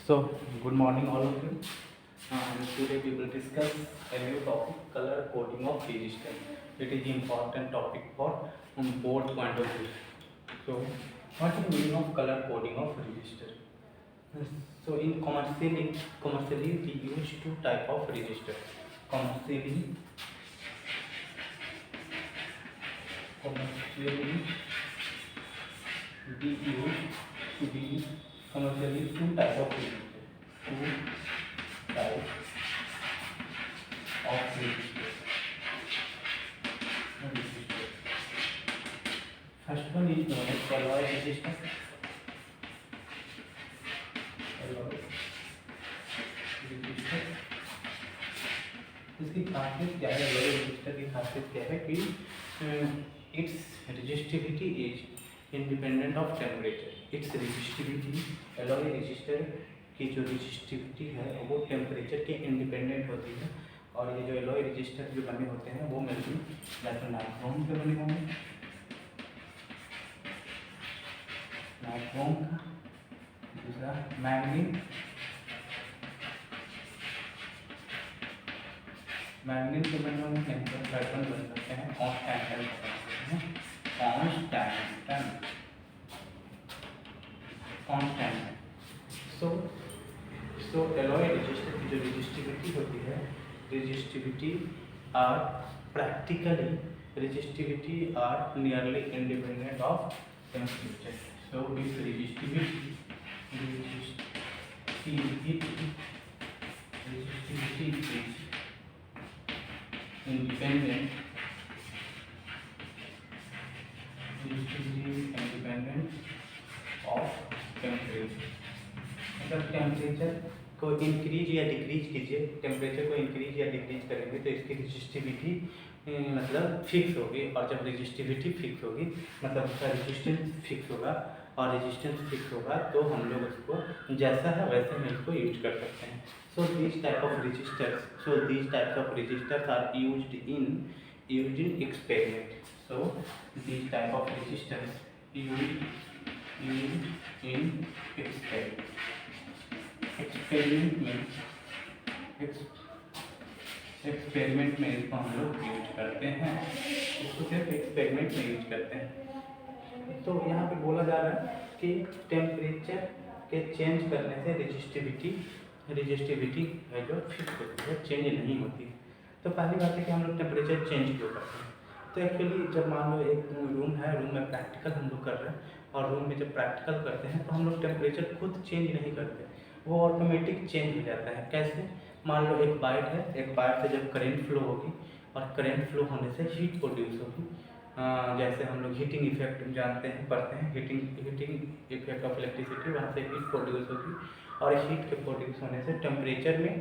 So, good morning, all of you. Today we will discuss a new topic, color coding of register. It is important topic for board point of view. So, what is the meaning of color coding of register? So, in commercially we use two type of register. Commercially, commercially we commercially two type of register. Two types of register. First one is known as alloy register. Alloy register. इसकी खासियत क्या है? alloy register की खासियत क्या है कि its resistivity is independent of temperature. Its resistivity alloy register की जो resistivity है वो टेम्परेचर के इंडिपेंडेंट होती है। और ये जो एलॉय रजिस्टर जो बने होते हैं वो मेनली नाइट्रोन के बने होंगे, नाइट्रोन का। दूसरा मैग्नीन, मैग्नीन के बने होंगे, केमिकल पैटर्न बन सकते हैं, कांस्टेंट। सो एलॉय रजिस्टर की जो रजिस्टिविटी होती है, resistivity are practically resistivity are nearly independent of temperature. So if resistivity is independent of temperature, मतलब टेम्परेचर को इंक्रीज या डिक्रीज कीजिए, टेम्परेचर को इंक्रीज या डिक्रीज करेंगे तो इसकी रजिस्टिविटी मतलब फिक्स होगी। और जब रजिस्टिविटी फिक्स होगी मतलब उसका रेजिस्टेंस फिक्स होगा, और रेजिस्टेंस फिक्स होगा तो हम लोग उसको जैसा है वैसे में इसको यूज कर सकते हैं। So this type of registers are used in experiment. So this type of registers used in experiment में इसको हम लोग यूज करते हैं, इसको सिर्फ एक्सपेरिमेंट में यूज करते हैं। तो यहाँ पे बोला जा रहा है कि टेम्परेचर के चेंज करने से रजिस्टिविटी है जो फिक्स होती है, चेंज नहीं होती। तो पहली बात है कि हम लोग टेम्परेचर चेंज क्यों करते हैं। तो एक्चुअली जब मान लो एक रूम है, रूम में प्रैक्टिकल हम लोग कर रहे हैं, और रूम में जब प्रैक्टिकल करते हैं तो हम लोग टेम्परेचर खुद चेंज नहीं करते, वो ऑटोमेटिक चेंज हो जाता है। कैसे? मान लो एक वायर है, एक वायर से जब करंट फ्लो होगी और करंट फ्लो होने से हीट प्रोड्यूस होगी। जैसे हम लोग हीटिंग इफेक्ट जानते हैं, पढ़ते हैं, हीटिंग इफेक्ट ऑफ इलेक्ट्रिसिटी, वहाँ से हीट प्रोड्यूस होगी और हीट के प्रोड्यूस होने से टेम्परेचर में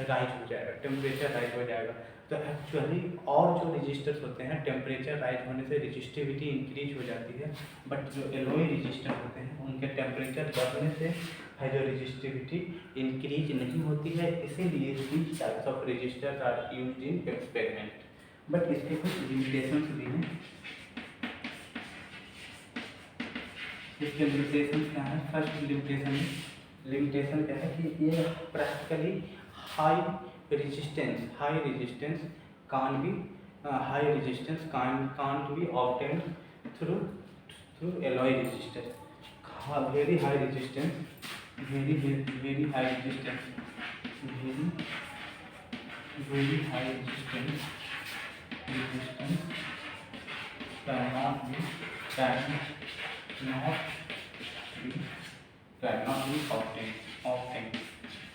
राइज हो जाएगा, टेम्परेचर राइज हो जाएगा। तो एक्चुअली और जो रजिस्टर्स होते हैं टेम्परेचर राइज होने से रजिस्टिविटी इंक्रीज हो जाती है, बट जो एलॉय रजिस्टर होते हैं उनके टेम्परेचर बढ़ने से है जो रजिस्टिविटी इंक्रीज नहीं होती है। इसीलिए these types of registers are used in experiment. But इसके कुछ लिमिटेशंस भी हैं। इसके लिमिटेशन क्या है? फर्स्ट लिमिटेशन क्या है कि ये practically high resistance can't be obtained through alloy resistor. Very high resistance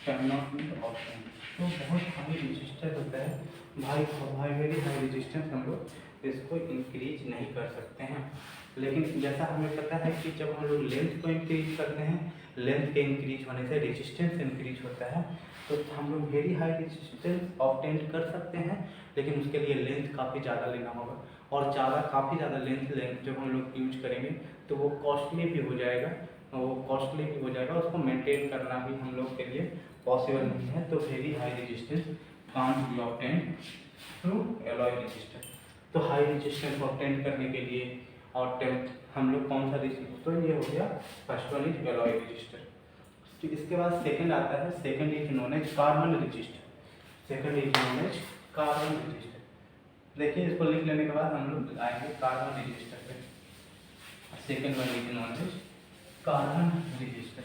cannot be obtained। तो बहुत हाई रेजिस्टेंस होता है, वेरी हाई रेजिस्टेंस हम लोग इसको इंक्रीज नहीं कर सकते हैं। लेकिन जैसा हमें पता है कि जब हम लोग लेंथ को इंक्रीज करते हैं, लेंथ के इंक्रीज होने से रेजिस्टेंस इंक्रीज होता है, तो हम लोग वेरी हाई रेजिस्टेंस ऑब्टेन कर सकते हैं, लेकिन उसके लिए लेंथ काफ़ी ज़्यादा लेना होगा। और काफ़ी ज़्यादा लेंथ जब हम लोग यूज करेंगे तो वो कॉस्टली भी हो जाएगा, उसको मेंटेन करना भी हम लोग के लिए पॉसिबल नहीं है। तो very high resistance can't be obtained through alloy register. तो हाई रेजिस्टेंस ऑब्टेन करने के लिए और हम लोग कौन सा रजिस्टर, तो ये हो गया first one is alloy register. तो इसके बाद सेकंड आता है, second is known as carbon register, second is known as carbon register. देखिए इसको लिख लेने के बाद हम लोग आएंगे कार्बन रजिस्टर पे। Second one is known as carbon register,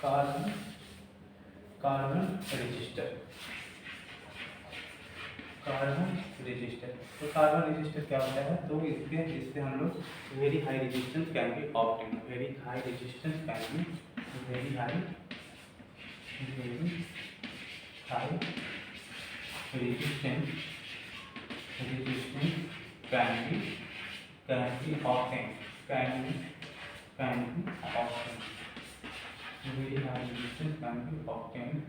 carbon register, carbon register. तो कार्बन रजिस्टर क्या होता है, तो इससे हम लोग very high resistance can be obtain, very high resistance can B, very high resistance can be obtain, can be obtain, very high resistance can be obtained,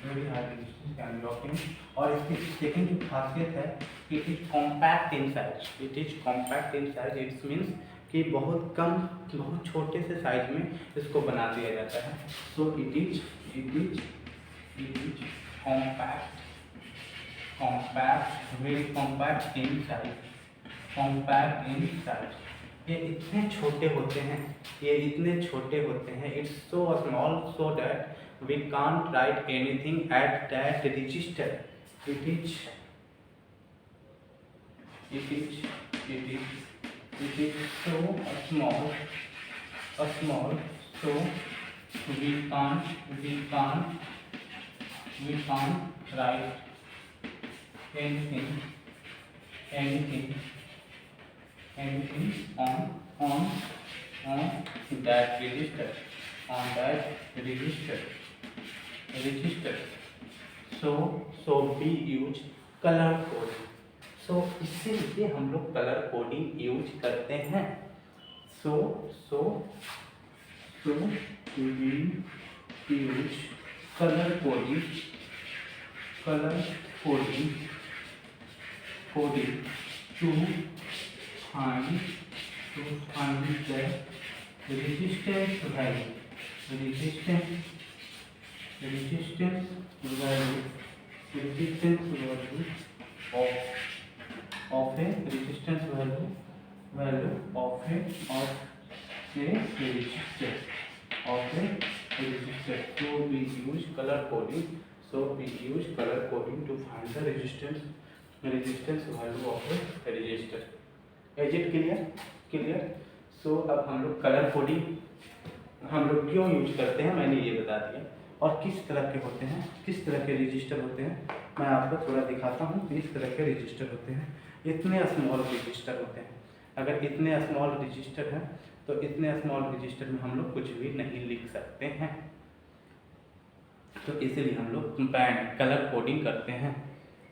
very high resistance can be obtained। और इसकी second जो खासियत है कि it is compact in size, it is compact in size, it's means कि बहुत कम, बहुत छोटे से साइज में इसको बना दिया जाता है। So it is compact, very compact in size, compact in size. ये इतने छोटे होते हैं, ये इतने छोटे होते हैं, it's so small so that we can't write anything at that register. It is so small so we can't write anything on that register, so we use color coding। So इसीलिए हम लोग कलर कोडिंग यूज करते हैं। So we use colour coding to find the resistance value of a resistance value of a resistor, so we use color coding to find the resistance value of a resistor। is it clear? So अब हम लोग colour coding हम लोग क्यों use करते हैं मैंने ये बता दिया, और किस तरह के होते हैं, किस तरह के रजिस्टर होते हैं मैं आपको थोड़ा दिखाता हूँ। इस तरह के रजिस्टर होते हैं, इतने स्मॉल रजिस्टर होते हैं। अगर इतने स्मॉल रजिस्टर हैं तो इतने स्मॉल रजिस्टर में हम लोग कुछ भी नहीं लिख सकते हैं, तो इसीलिए हम लोग बैंड कलर कोडिंग करते हैं।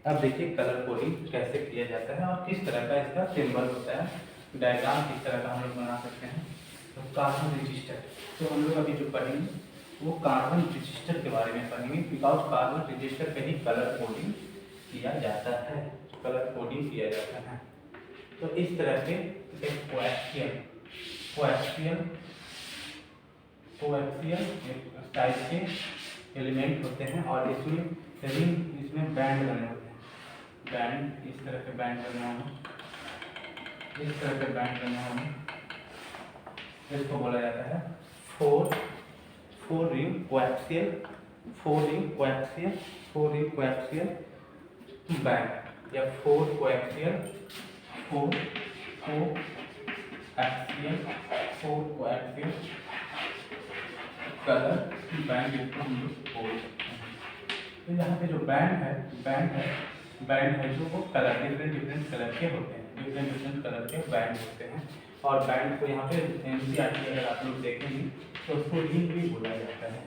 अब देखिए कलर कोडिंग कैसे किया जाता है और किस तरह का इसका सिंबल होता है, डायग्राम किस तरह का हम लोग बना सकते हैं। तो कार्बन रजिस्टर, तो हम लोग अभी जो पढ़ेंगे वो कार्बन रजिस्टर के बारे में पढ़ेंगे, बिकॉज कार्बन रजिस्टर पे ही कलर कोडिंग किया जाता है, तो इस तरह के एक कोएक्सियल टाइप के एलिमेंट होते हैं और इसमें बैंड बने होते हैं, बैंड इस तरह के बैंड बने होंगे, इसको बोला जाता है फोर रिंग कोएक्सियल बैंड या फोर कोएक्सियल कलर बैंड जिसको हम लोग बोल सकते हैं। तो यहाँ पे जो बैंड है जो वो कलर डिफरेंट कलर के होते हैं, डिफरेंट कलर के बैंड होते हैं। और बैंड को यहाँ पे एनसीईआरटी अगर आप लोग देखेंगे तो उसको रिंग भी बोला जाता है,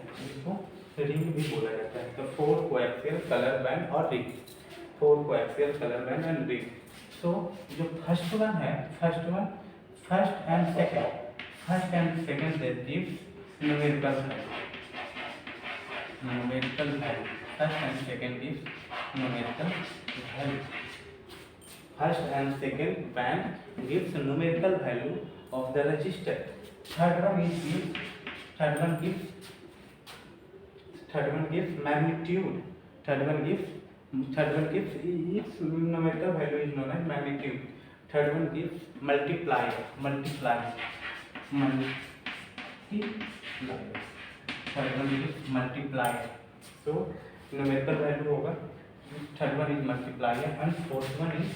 तो फोर कोएक्सियल कलर बैंड और ring, four coaxial colour band and ring. So जो first and second they gives numerical value, first and second gives numerical value, first and second band gives numerical value of the resistor, third one gives magnitude, third one gives its numerical value is known as magnitude, third one gives multiply, multiplier, third one is multiplier. So numerical value होगा, third one is multiplier and fourth one is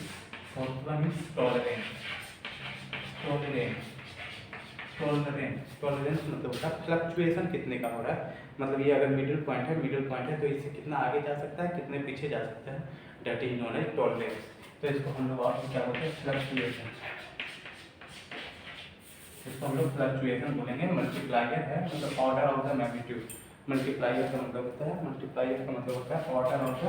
tolerance. Tolerance मतलब होता है fluctuation कितने का हो रहा है, मतलब ये अगर मिडिल पॉइंट है तो इससे कितना आगे जा सकता है, कितने पीछे जा सकता है, that is known as tolerance. तो इसको हम लोग और क्या बोलते हैं, फ्लक्चुएशन। इसको हम लोग फ्लक्चुएशन बोलेंगे। मल्टीप्लायर है मतलब order of the magnitude. Multiplier का मतलब होता है order of the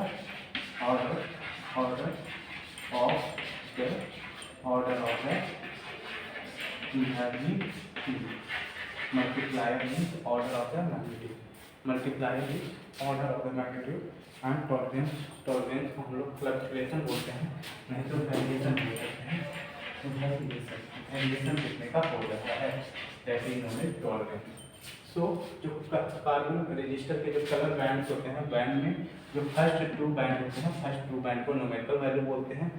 magnitude. Multiplier means order of the magnitude. Multiplier is order of the magnitude and tolerance को हम लोग फ्लक्चुएशन बोलते हैं, नहीं तो वेरिएशन बोल सकते हैं। तो वेरिएशन कितने का हो रहा है, that is known as tolerance. So जो कार्बन रजिस्टर के जो कलर बैंड्स होते हैं, बैंड में जो फर्स्ट टू बैंड होते हैं, फर्स्ट टू बैंड को न्यूमेरिकल वैल्यू बोलते हैं,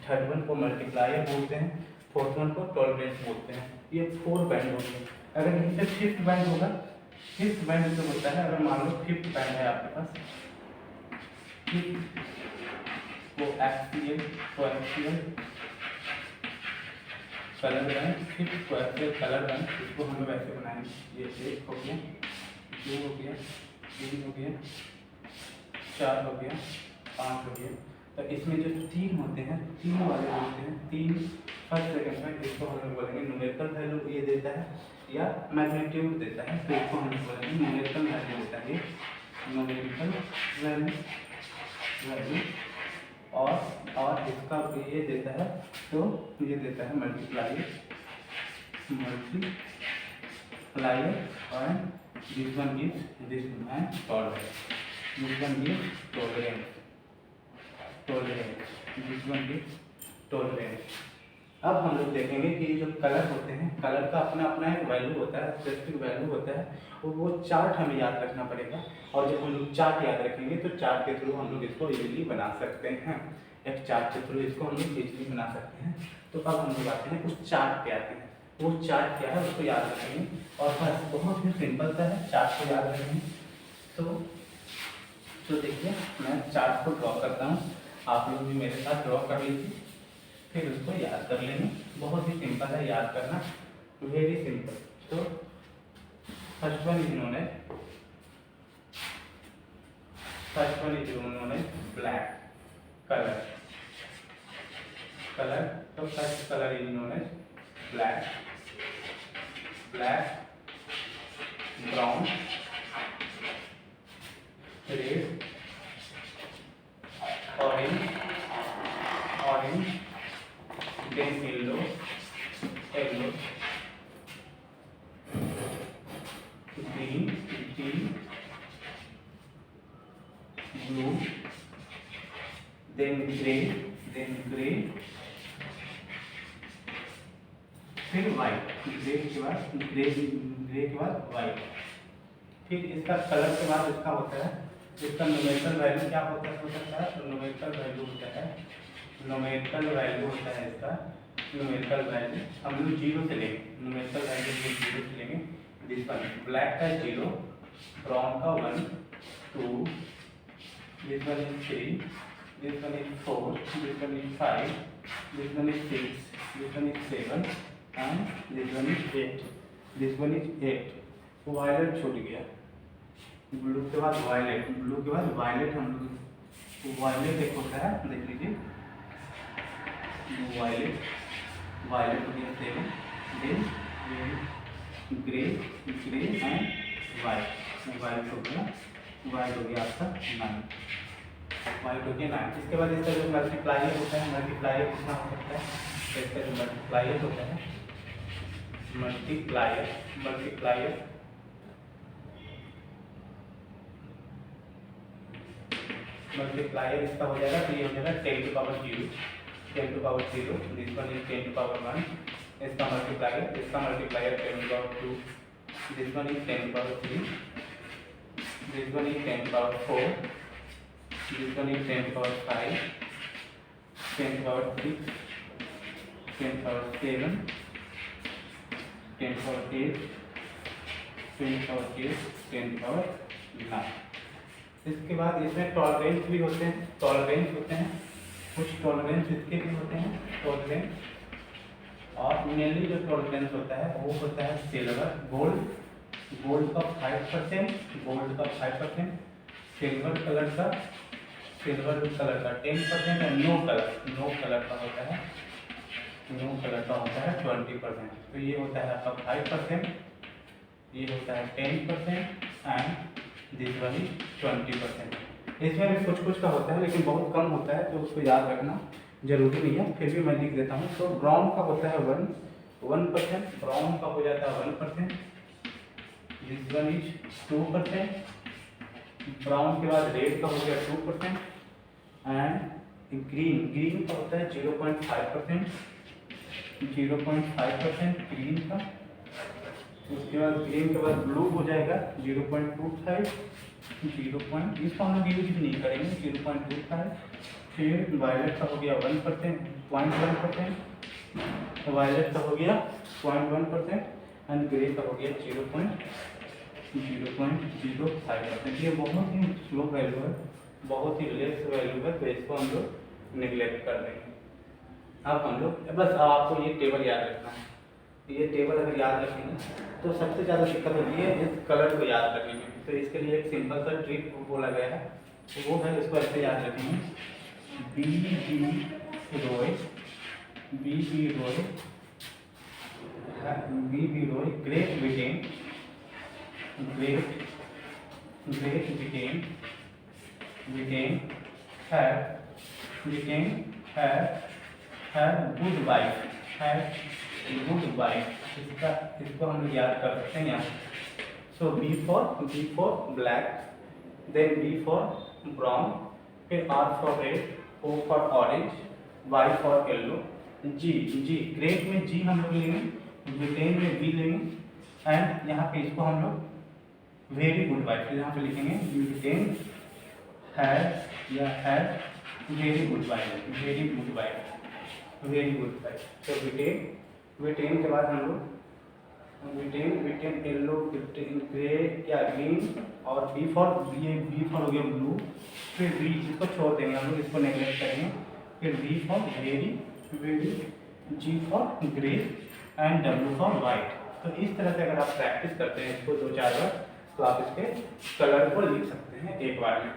थर्ड वन को मल्टीप्लायर बोलते हैं, फोर्थ वन को टॉलरेंस बोलते हैं। ये 4 बैंड होते हैं। अगर यहीं पे फिफ्थ बैंड होगा, फिफ्थ बैंड जो होता है, अगर मान लो फिफ्थ बैंड है आपके पास, coaxial colour band, fifth coaxial colour band, इसको हम लोग ऐसे बनाएंगे। ये 1 हो गया, 2 हो गया, 3 हो गया, 4 हो गया, 5 हो गया। तो इसमें जो 3 होते हैं, 3 वाले होते हैं, 3 फर्स्ट सेकंड में, इसको हम लोग बोलेंगे न्यूमेरिकल वैल्यू ये देता है या मैग्नीट्यूड देता है, तो इसको हम लोग बोलेंगे न्यूमेरिकल वैल्यू देता है, न्यूमेरिकल वैल्यू। और इसका ये देता है, तो ये देता है multiplier and this one is tolerance. अब हम लोग देखेंगे कि जो कलर होते हैं, कलर का अपना अपना एक वैल्यू होता है, स्पेसिफिक वैल्यू होता है, और वो चार्ट हमें याद रखना पड़ेगा। और जब हम लोग चार्ट याद रखेंगे तो चार्ट के थ्रू हम लोग इसको इजीली बना सकते हैं, एक चार्ट के थ्रू इसको हम लोग इजीली बना सकते हैं। तो अब हम लोग आते हैं उस चार्ट पे आते हैं, वो चार्ट क्या है उसको याद रखेंगे, और बस बहुत ही सिंपल सा है, चार्ट को याद रखेंगे। तो देखिए मैं चार्ट को ड्रॉ करता हूँ, आप लोग भी मेरे साथ ड्रॉ कर लीजिए, फिर उसको याद कर लेंगे। बहुत ही सिंपल है याद करना, वेरी सिंपल। तो first one is known as black colour. तो first colour is known as black, brown, red, orange, then yellow, green, blue, then gray, फिर white, ग्रे के बाद white। फिर इसका कलर के बाद इसका होता है, इसका न्यूमेरिकल वैल्यू क्या हो सकता है, तो न्यूमेरिकल वैल्यू होता है इसका न्यूमेरिकल वैल्यू हम लोग 0 से लेंगे, न्यूमेरिकल वैल्यू 0 से लेंगे। दिस वन ब्लैक का 0, ब्राउन का 1, 2, this one is 3, this one is 4, this one is 5, this one is 6, this one is 7 and this one is 8। Violet छूट गया, ब्लू के बाद वायलेट हम लोग, वायलेट एक होता है, देख लीजिए वायलेट हो गया 7, देन ग्रे एंड वाइट हो गया आपका 9, इसके बाद इसका जो मल्टीप्लायर होता है, मल्टीप्लायर कितना हो सकता है, तो इसका जो मल्टीप्लायर होता है, मल्टीप्लायर इसका हो जाएगा, तो ये हो जाएगा 10 to power 0, this one is 10 to power 1, इसका multiplier 10 to power 2, this one is 10 to power 3, this one is 10 to power 4, this one is 10 to power 5, 10 to power 6, 10 to power 7, 10 power 8, 10 power 8, 10 power 9। इसके बाद इसमें tolerance भी होते हैं, tolerance होते हैं, कुछ टॉलरेंस इसके भी होते हैं टॉलरेंस। और मेनली जो टॉलरेंस होता है वो होता है सिल्वर, गोल्ड का 5%, गोल्ड का 5%, सिल्वर कलर का 10% और नो कलर का होता है, नो कलर का होता है 20%। तो ये होता है आपका 5%, ये होता है 10% एंड दिस वन इज 20%। इसमें भी कुछ का होता है लेकिन बहुत कम होता है, तो उसको याद रखना जरूरी नहीं है, फिर भी मैं लिख देता हूँ। तो ब्राउन का होता है 1%, ब्राउन का हो जाता है 1%, दिस वन इज 2%, ब्राउन के बाद रेड का हो गया 2% एंड ग्रीन का होता है 0.5%, 0.5% ग्रीन का। उसके बाद ग्रीन के बाद ब्लू हो जाएगा 0.25, इसको हम लोग यूज नहीं करेंगे 0.25। फिर वायलेट का हो गया 1%, 0.1%, वायलेट का हो गया 0.1% एंड ग्रे का हो गया 0.05%। ये बहुत ही स्लो वैल्यू है, बहुत ही लेस वैल्यू है, तो इसको हम लोग निगलेक्ट कर देंगे। अब हम लोग बस आपको ये टेबल याद रखना है, ये टेबल अगर याद रखेंगे तो सबसे ज़्यादा दिक्कत होती है इस कलर को याद करने में। तो इसके लिए एक सिंपल सा ट्रिक बोला गया है, तो वो है, इसको ऐसे याद रखेंगे, B Roy great Britain have good wife, इसको हम लोग याद कर सकते हैं यहाँ। So B for black, then B for brown, फिर R for red, O for orange, Y for yellow, G great में जी हम लोग लेंगे, ब्रिटेन में बी लेंगे एंड यहाँ पे इसको हम लोग वेरी गुड वाइफ, यहाँ पे लिखेंगे Britain has very good wife. तो ब्रिटेन के बाद हम लोग ब्रिटेन येलो, ब्रिटेन ग्रे या ग्रीन, और बी फॉर हो गया ब्लू, फिर बी इसको छोड़ देंगे हम लोग, इसको नेगलेक्ट करेंगे, फिर B for very, G for grey and W for white. तो इस तरह से अगर आप प्रैक्टिस करते हैं इसको 2-4 बार, तो आप इसके कलर को लिख सकते हैं एक बार में।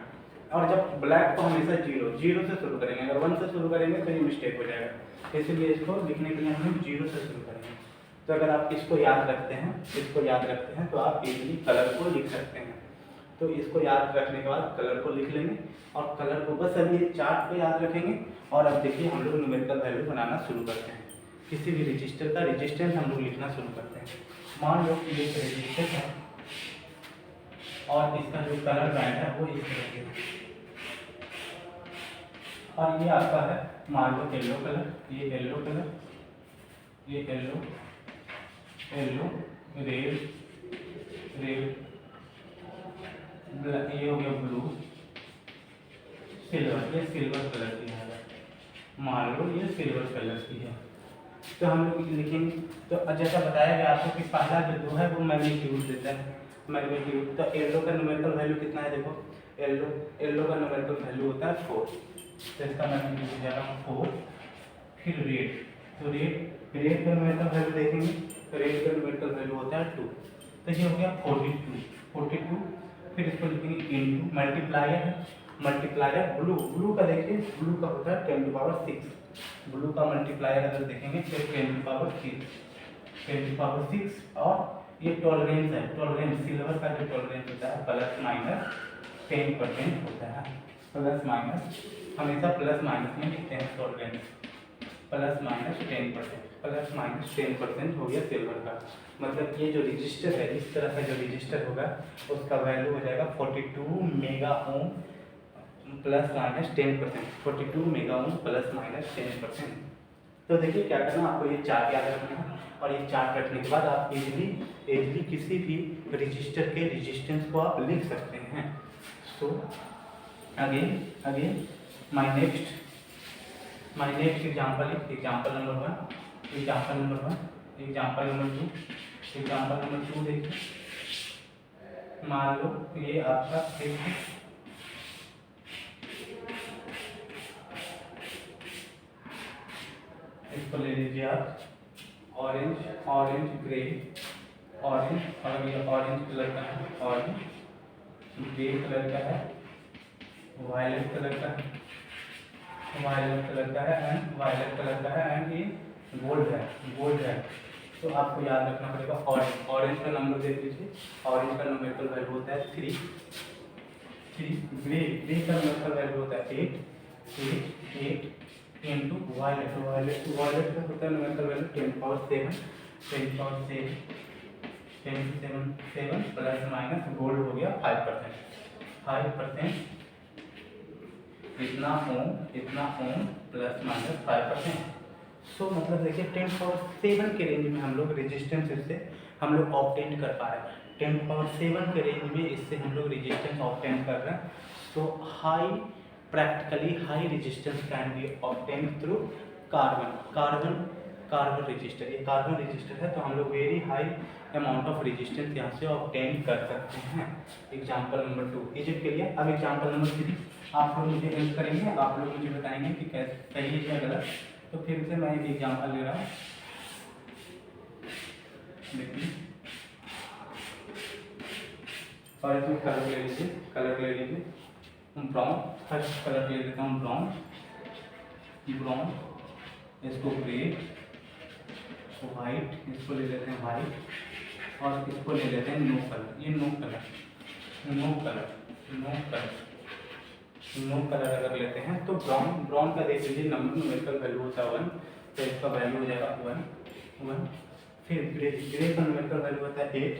और जब ब्लैक को हमेशा जीरो से शुरू करेंगे, अगर 1 से शुरू करेंगे तो ये मिस्टेक हो जाएगा, इसलिए इसको लिखने के लिए हम लोग 0 से शुरू करेंगे। तो अगर आप इसको याद रखते हैं तो आप इजीली कलर को लिख सकते हैं। तो इसको याद रखने के बाद कलर को लिख लेंगे, और कलर को बस अभी चार्ट पे याद रखेंगे। और अब देखिए हम लोग न्यूमेरिकल वैल्यू बनाना शुरू करते हैं। किसी भी रजिस्टर का रेजिस्टेंस हम लोग लिखना शुरू करते हैं। मान लो कि एक रजिस्टर है और इसका जो कलर बैंड है वो इस तरह के, और ये आपका है मान लो येलो कलर, ये येलो कलर, ये येलो रेड, ये हो गया ब्लू, सिल्वर, ये सिल्वर कलर की है, मान लो ये सिल्वर कलर की है। तो हम लोग लिखेंगे, तो जैसा बताया गया आपको कि पहला जो दो है वो मैग्नीट्यूड देता है, मैग्नीट्यूड। तो येलो का न्यूमेरिकल वैल्यू कितना है, देखो येलो का न्यूमेरिकल वैल्यू होता है 4, तो इसका मैग्नीट्यूड हो जाएगा 4। फिर रेड, तो रेड का न्यूमेरिकल वैल्यू देखेंगे, तो रेड का न्यूमेरिकल वैल्यू होता है 2, तो ये हो गया 42। फिर इसको लिखेंगे इनटू, मल्टीप्लायर ब्लू का देखिए, ब्लू का होता है 10⁻6, ब्लू का मल्टीप्लायर अगर देखेंगे तो 10⁻6, और ये टॉलरेंस है, सिल्वर का जो टॉलरेंस होता है +-10% होता है, प्लस हमेशा प्लस-माइनस में लिखते हैं टॉलरेंस, +-10% हो गया सिल्वर का। मतलब ये जो रजिस्टर है, इस तरह का जो रजिस्टर होगा उसका वैल्यू हो जाएगा 42 मेगा ओम +-10%, 42 मेगा ओम +-10%। तो देखिए क्या करना, आपको ये चार्ट याद रखना है, और ये चार्ट रखने के बाद आप इजीली किसी भी रजिस्टर के रेजिस्टेंस को आप लिख सकते हैं। So again my next example number 1, example number 2, example number 2 देखिए, मान लो ये आपका एक है, इसको ले लीजिए आप ऑरेंज, ऑरेंज ग्रे, ऑरेंज, और ये ऑरेंज कलर का है, ऑरेंज ग्रे कलर का है, वायलेट कलर का है, वायलेट कलर का है एंड वायलेट कलर का है एंड ये गोल्ड है, गोल्ड है। तो आपको याद रखना पड़ेगा ऑरेंज, ऑरेंज का नंबर देख लीजिए, ऑरेंज का न्यूमेरिकल वैल्यू होता है 3, ग्रे, ग्रे का न्यूमेरिकल वैल्यू होता है 8 इंटू वायलेट, वायलेट का होता है numerical value 10 power 7, 10 power 7 plus minus gold हो गया 5%, इतना ओम प्लस माइनस 5%। सो मतलब देखिए 10 पावर 7 के रेंज में हम लोग रेजिस्टेंस इससे हम लोग ऑब्टेन कर पा रहे हैं, 10 पावर 7 के रेंज में इससे हम लोग रेजिस्टेंस ऑब्टेन कर रहे हैं। So practically high resistance can be obtain through carbon register. ये कार्बन रेजिस्टर है तो हम लोग very high amount of resistance यहाँ से ऑब्टेन कर सकते हैं। Example number 2 is it clear. अब एग्जाम्पल नंबर 3 आप लोग मुझे हेल्प करेंगे, आप लोग मुझे बताएंगे कि कैसे सही है या गलत। तो फिर से मैं एक एग्जाम्पल ले रहा हूँ, देखिए, और इसमें कलर ले लीजिए, ब्राउन, फर्स्ट कलर ले लेता हूँ ब्राउन, इसको ग्रे, वाइट, इसको ले लेते हैं वाइट, और इसको ले लेते हैं नो कलर। ये नो कलर अगर लेते हैं तो ब्राउन का देख लीजिए नंबर न्यूमेरिकल वैल्यू होता है 1, तो इसका वैल्यू हो जाएगा 1। फिर ग्रे का न्यूमेरिकल वैल्यू होता है 8,